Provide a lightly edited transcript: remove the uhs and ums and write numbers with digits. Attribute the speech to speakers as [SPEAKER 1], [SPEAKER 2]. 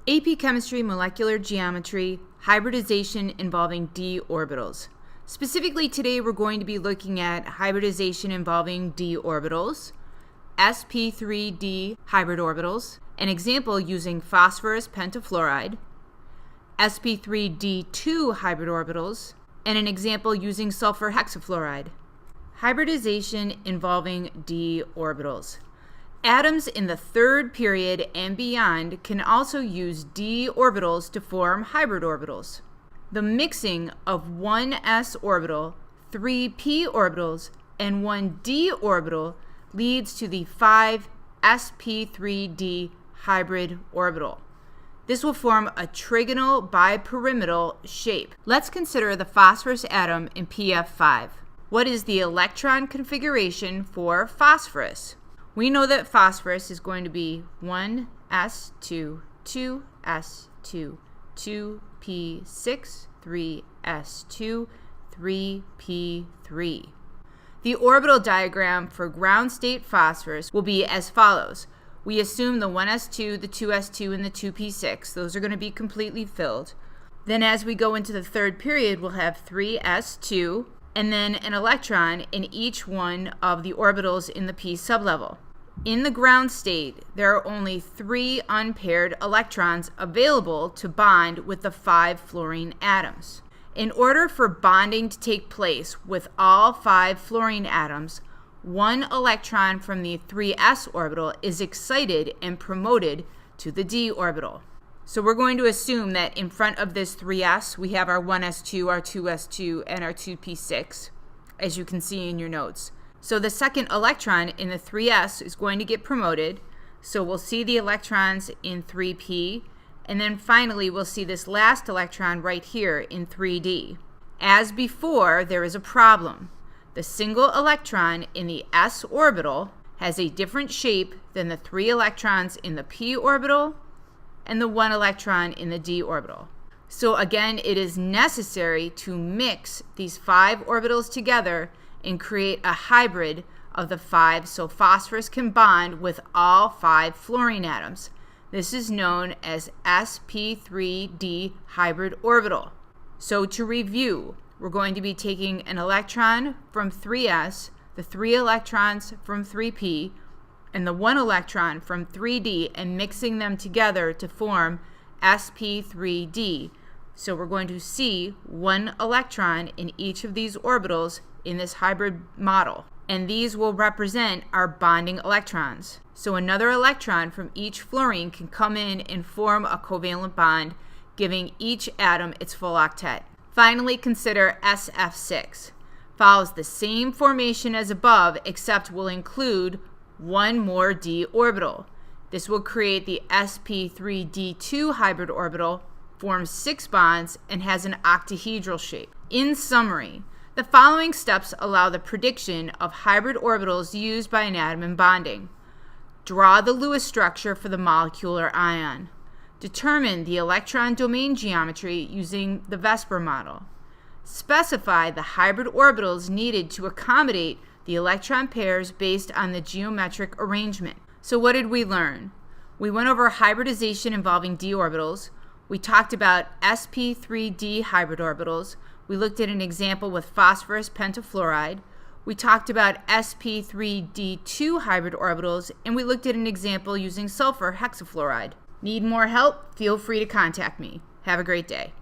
[SPEAKER 1] AP Chemistry Molecular Geometry, Hybridization Involving d orbitals. Specifically today we're going to be looking at hybridization involving d orbitals, sp3d hybrid orbitals, an example using phosphorus pentafluoride, sp3d2 hybrid orbitals, and an example using sulfur hexafluoride. Hybridization involving d orbitals. Atoms in the third period and beyond can also use d orbitals to form hybrid orbitals. The mixing of one s orbital, 3 p orbitals, and 1 d orbital leads to the 5 sp3d hybrid orbital. This will form a trigonal bipyramidal shape. Let's consider the phosphorus atom in PF5. What is the electron configuration for phosphorus? We know that phosphorus is going to be 1s2, 2s2, 2p6, 3s2, 3p3. The orbital diagram for ground state phosphorus will be as follows. We assume the 1s2, the 2s2, and the 2p6. Those are going to be completely filled. Then as we go into the third period, we'll have 3s2, and then an electron in each one of the orbitals in the p sublevel. In the ground state, there are only 3 unpaired electrons available to bond with the 5 fluorine atoms. In order for bonding to take place with all 5 fluorine atoms, 1 electron from the 3s orbital is excited and promoted to the d orbital. So we're going to assume that in front of this 3s, we have our 1s2, our 2s2, and our 2p6, as you can see in your notes. So the second electron in the 3s is going to get promoted. So we'll see the electrons in 3p, and then finally we'll see this last electron right here in 3d. As before, there is a problem. The single electron in the s orbital has a different shape than the 3 electrons in the p orbital and the 1 electron in the d orbital. So again, it is necessary to mix these 5 orbitals together and create a hybrid of the 5 so phosphorus can bond with all 5 fluorine atoms. This is known as sp3d hybrid orbital. So to review, we're going to be taking an electron from 3s, the 3 electrons from 3p, and the 1 electron from 3d and mixing them together to form sp3d. So we're going to see 1 electron in each of these orbitals in this hybrid model, and these will represent our bonding electrons. So another electron from each fluorine can come in and form a covalent bond, giving each atom its full octet. Finally, consider SF6. Follows the same formation as above, except will include 1 more d orbital. This will create the sp3d2 hybrid orbital, forms 6 bonds, and has an octahedral shape. In summary, the following steps allow the prediction of hybrid orbitals used by an atom in bonding. Draw the Lewis structure for the molecular ion. Determine the electron domain geometry using the Vesper model. Specify the hybrid orbitals needed to accommodate the electron pairs based on the geometric arrangement. So what did we learn? We went over hybridization involving d orbitals. We talked about sp3d hybrid orbitals. We looked at an example with phosphorus pentafluoride. We talked about sp3d2 hybrid orbitals, and we looked at an example using sulfur hexafluoride. Need more help? Feel free to contact me. Have a great day.